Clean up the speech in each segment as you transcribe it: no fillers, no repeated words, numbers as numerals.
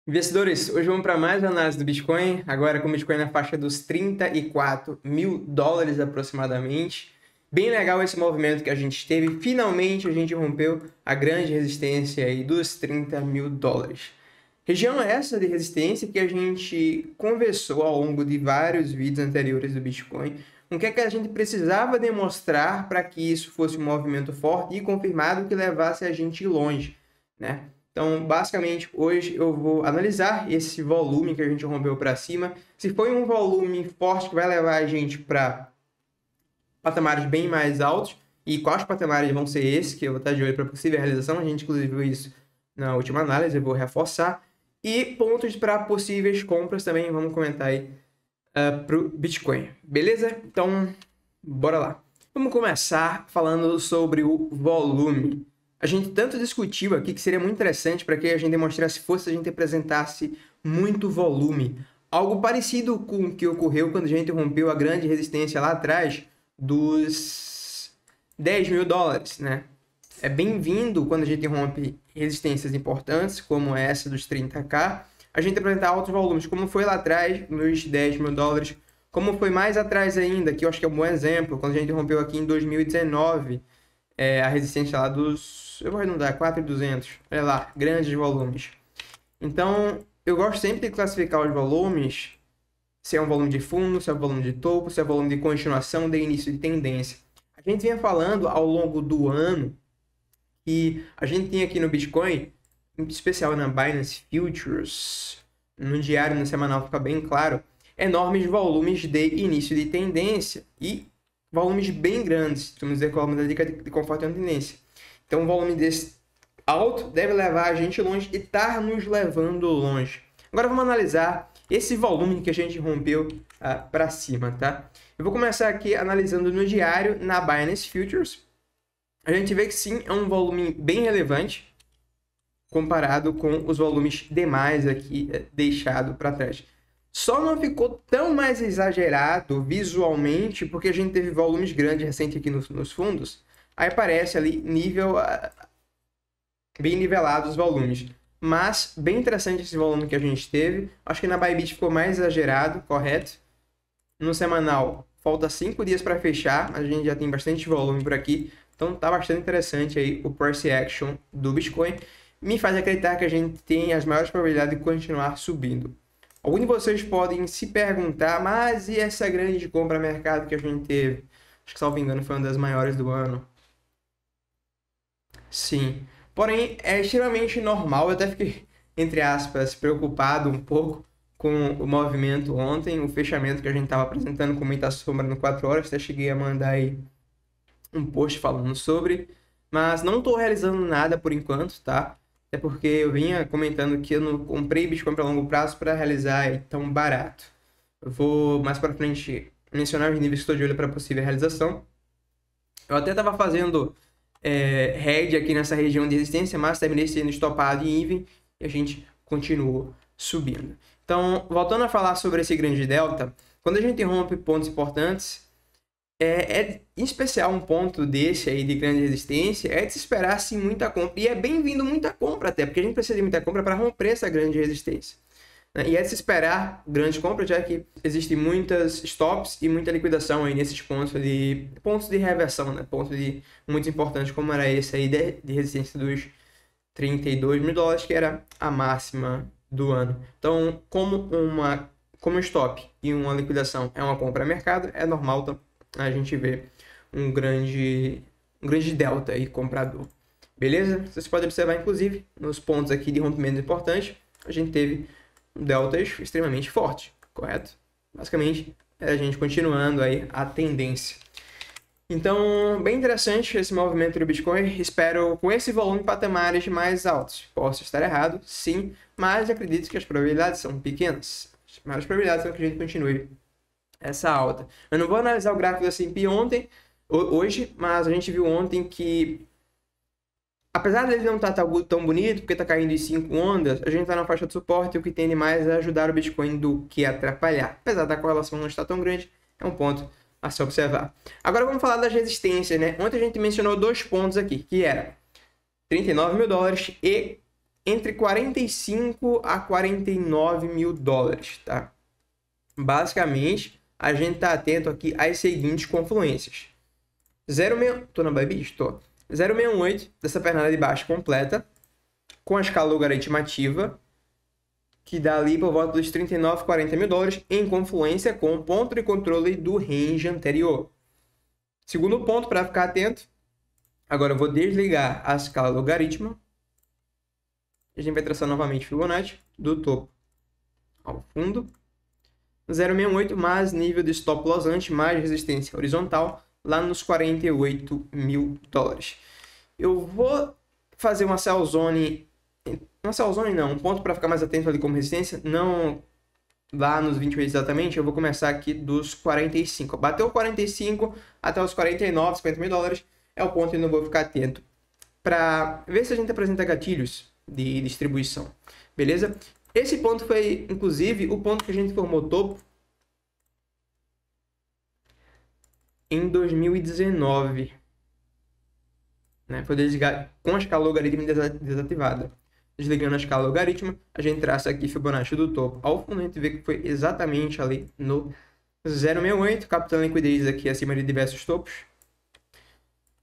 Investidores, hoje vamos para mais uma análise do Bitcoin, agora com o Bitcoin na faixa dos 34 mil dólares aproximadamente. Bem legal esse movimento que a gente teve, finalmente a gente rompeu a grande resistência aí dos 30 mil dólares. Região essa de resistência que a gente conversou ao longo de vários vídeos anteriores do Bitcoin, o que é que a gente precisava demonstrar para que isso fosse um movimento forte e confirmado que levasse a gente longe, né? Então, basicamente, hoje eu vou analisar esse volume que a gente rompeu para cima. Se foi um volume forte que vai levar a gente para patamares bem mais altos, e quais patamares vão ser esses, que eu vou estar de olho para possível realização. A gente, inclusive, viu isso na última análise, eu vou reforçar. E pontos para possíveis compras também, vamos comentar aí para o Bitcoin. Beleza? Então, bora lá. Vamos começar falando sobre o volume. A gente tanto discutiu aqui que seria muito interessante para que a gente demonstrasse força, a gente apresentasse muito volume. Algo parecido com o que ocorreu quando a gente rompeu a grande resistência lá atrás dos 10 mil dólares, né? É bem-vindo quando a gente rompe resistências importantes, como essa dos 30k, a gente apresentar altos volumes, como foi lá atrás nos 10 mil dólares, como foi mais atrás ainda, que eu acho que é um bom exemplo, quando a gente rompeu aqui em 2019, a resistência lá dos, eu vou arredondar, 4.200, olha lá, grandes volumes. Então, eu gosto sempre de classificar os volumes, se é um volume de fundo, se é um volume de topo, se é um volume de continuação, de início de tendência. A gente vinha falando ao longo do ano que a gente tem aqui no Bitcoin, em especial na Binance Futures, no diário, no semanal fica bem claro, enormes volumes de início de tendência e volumes bem grandes, vamos dizer, com a dica de conforto e tendência. Então, um volume desse alto deve levar a gente longe e estar nos levando longe. Agora vamos analisar esse volume que a gente rompeu para cima, tá? Eu vou começar aqui analisando no diário, na Binance Futures. A gente vê que sim, é um volume bem relevante comparado com os volumes demais aqui deixado para trás. Só não ficou tão mais exagerado visualmente, porque a gente teve volumes grandes recentes aqui nos fundos. Aí aparece ali nível bem nivelado os volumes. Mas bem interessante esse volume que a gente teve. Acho que na Bybit ficou mais exagerado, correto? No semanal, falta 5 dias para fechar. A gente já tem bastante volume por aqui. Então tá bastante interessante aí o price action do Bitcoin. Me faz acreditar que a gente tem as maiores probabilidades de continuar subindo. Alguns de vocês podem se perguntar, mas e essa grande compra mercado que a gente teve? Acho que, salvo engano, foi uma das maiores do ano. Sim. Porém, é extremamente normal. Eu até fiquei, entre aspas, preocupado um pouco com o movimento ontem, o fechamento que a gente estava apresentando com muita sombra no 4 horas. Até cheguei a mandar aí um post falando sobre, mas não estou realizando nada por enquanto, tá? Até porque eu vinha comentando que eu não comprei Bitcoin para longo prazo para realizar tão barato. Eu vou mais para frente mencionar os níveis que estou de olho para possível realização. Eu até estava fazendo hedge aqui nessa região de resistência, mas terminei sendo estopado em even e a gente continuou subindo. Então, voltando a falar sobre esse grande delta, quando a gente rompe pontos importantes, em especial um ponto desse aí de grande resistência, é de se esperar sim muita compra. E é bem-vindo muita compra até, porque a gente precisa de muita compra para romper essa grande resistência, né? E é de se esperar grandes compras, já que existem muitas stops e muita liquidação aí nesses pontos de reversão, né? Pontos muito importantes, como era esse aí de resistência dos 32 mil dólares, que era a máxima do ano. Então, como um stop e uma liquidação é uma compra a mercado, é normal a gente vê um grande delta aí comprador. Beleza? Vocês podem observar, inclusive, nos pontos aqui de rompimento importante, a gente teve um delta extremamente forte, correto? Basicamente, é a gente continuando aí a tendência. Então, bem interessante esse movimento do Bitcoin. Espero com esse volume patamares mais altos. Posso estar errado, sim, mas acredito que as probabilidades são pequenas. As maiores probabilidades são que a gente continue essa alta. Eu não vou analisar o gráfico do S&P hoje, mas a gente viu ontem que, apesar dele não estar tão bonito, porque está caindo em 5 ondas, a gente está na faixa de suporte, o que tende mais a ajudar o Bitcoin do que atrapalhar. Apesar da correlação não estar tão grande, é um ponto a se observar. Agora vamos falar das resistências, né? Ontem a gente mencionou 2 pontos aqui, que era 39 mil dólares e entre 45 a 49 mil dólares, tá? Basicamente, a gente tá atento aqui às seguintes confluências. 0,6... Tô na Bybit? Tô. 0,68 dessa pernada de baixo completa, com a escala logarítmica ativa, que dá ali por volta dos 39, 40 mil dólares, em confluência com o ponto de controle do range anterior. Segundo ponto, para ficar atento, agora eu vou desligar a escala logarítmica. A gente vai traçar novamente Fibonacci, do topo ao fundo. 0,68 mais nível de stop loss antes, mais resistência horizontal, lá nos 48 mil dólares. Eu vou fazer uma sell zone não, um ponto para ficar mais atento ali como resistência, não lá nos 28 exatamente, eu vou começar aqui dos 45. Bateu 45 até os 49, 50 mil dólares, é o ponto que eu não vou ficar atento para ver se a gente apresenta gatilhos de distribuição, beleza? Esse ponto foi, inclusive, o ponto que a gente formou topo em 2019, né? Foi desligado com a escala logarítmica desativada. Desligando a escala logarítmica, a gente traça aqui Fibonacci do topo ao fundo, a gente vê que foi exatamente ali no 0,68, captando liquidez aqui acima de diversos topos.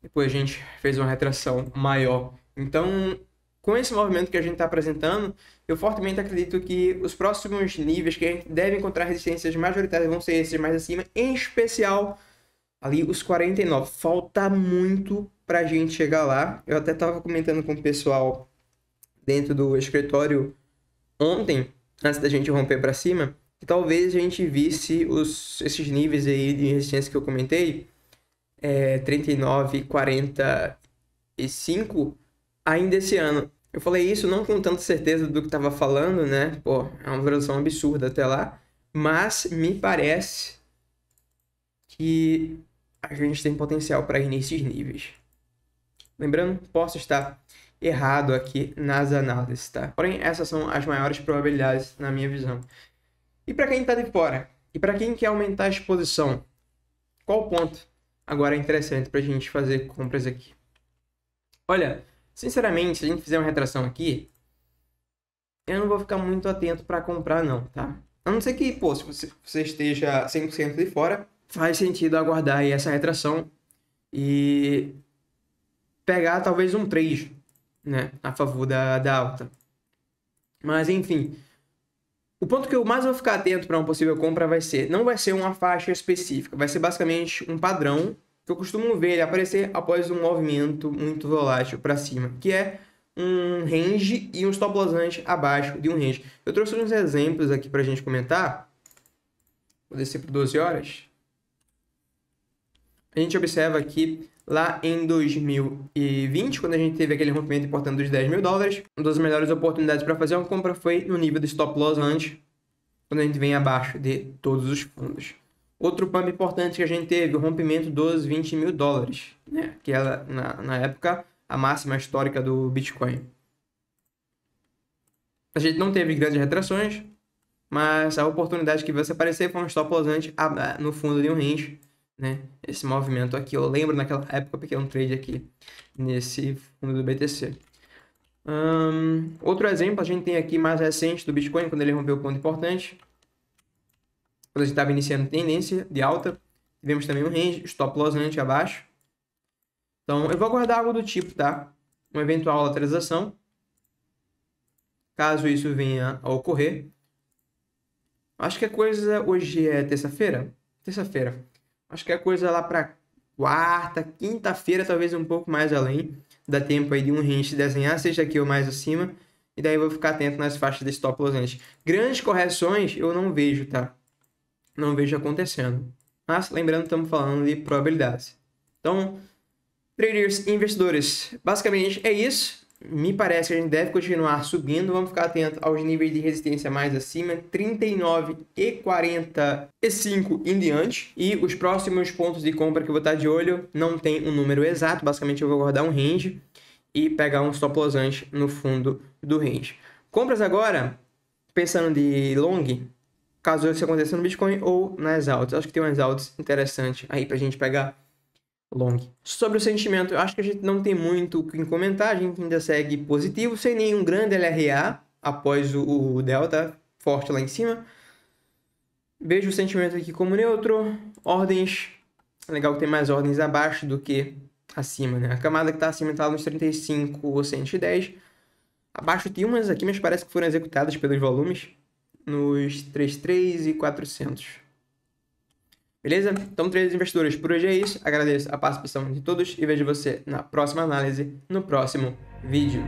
Depois a gente fez uma retração maior. Então, com esse movimento que a gente está apresentando, eu fortemente acredito que os próximos níveis que a gente deve encontrar resistências majoritárias vão ser esses mais acima, em especial ali os 49. Falta muito para a gente chegar lá. Eu até estava comentando com o pessoal dentro do escritório ontem, antes da gente romper para cima, que talvez a gente visse esses níveis aí de resistência que eu comentei, 39, 45, ainda esse ano. Eu falei isso não com tanta certeza do que estava falando, né? Pô, é uma variação absurda até lá, mas me parece que a gente tem potencial para ir nesses níveis. Lembrando, posso estar errado aqui nas análises, tá? Porém, essas são as maiores probabilidades na minha visão. E para quem está de fora? E para quem quer aumentar a exposição? Qual ponto agora é interessante para a gente fazer compras aqui? Olha, sinceramente, se a gente fizer uma retração aqui, eu não vou ficar muito atento para comprar não, tá? A não ser que, pô, se você esteja 100% de fora, faz sentido aguardar aí essa retração e pegar talvez um trade, né, a favor da alta. Mas enfim, o ponto que eu mais vou ficar atento para uma possível compra não vai ser uma faixa específica, vai ser basicamente um padrão que eu costumo ver ele aparecer após um movimento muito volátil para cima, que é um range e um stop loss antes abaixo de um range. Eu trouxe uns exemplos aqui para a gente comentar. Vou descer para 12 horas. A gente observa aqui, lá em 2020, quando a gente teve aquele rompimento importante dos 10 mil dólares, uma das melhores oportunidades para fazer uma compra foi no nível do stop loss antes, quando a gente vem abaixo de todos os fundos. Outro pump importante que a gente teve, o rompimento dos 20 mil dólares, né? Que era, na época, a máxima histórica do Bitcoin. A gente não teve grandes retrações, mas a oportunidade que veio se aparecer foi um stop loss antes no fundo de um range, né? Esse movimento aqui, eu lembro naquela época eu peguei um trade aqui nesse fundo do BTC. Outro exemplo a gente tem aqui mais recente do Bitcoin, quando ele rompeu o ponto importante, quando a gente estava iniciando tendência de alta, tivemos também um range, stop loss antes abaixo. Então eu vou aguardar algo do tipo, tá? Uma eventual lateralização, caso isso venha a ocorrer. Acho que a coisa hoje é terça-feira. Acho que a coisa lá para quarta, quinta-feira, talvez um pouco mais além. Dá tempo aí de um range desenhar, seja aqui ou mais acima. E daí eu vou ficar atento nas faixas de stop loss antes. Grandes correções eu não vejo, tá? Não vejo acontecendo. Mas, lembrando, estamos falando de probabilidades. Então, traders e investidores, basicamente é isso. Me parece que a gente deve continuar subindo. Vamos ficar atento aos níveis de resistência mais acima, 39 e 45 em diante. E os próximos pontos de compra que eu vou estar de olho não tem um número exato. Basicamente eu vou guardar um range e pegar um stop loss antes no fundo do range. Compras agora, pensando de long, caso isso aconteça no Bitcoin ou nas altas. Acho que tem umas altas interessantes aí pra gente pegar. long. Sobre o sentimento, eu acho que a gente não tem muito o que comentar, a gente ainda segue positivo, sem nenhum grande LRA após o delta forte lá em cima. Vejo o sentimento aqui como neutro, ordens, é legal que tem mais ordens abaixo do que acima, né? A camada que está acima está nos 35 ou 110. Abaixo tem umas aqui, mas parece que foram executadas pelos volumes nos 33 e 400. Beleza? Então, traders investidores, por hoje é isso. Agradeço a participação de todos e vejo você na próxima análise, no próximo vídeo.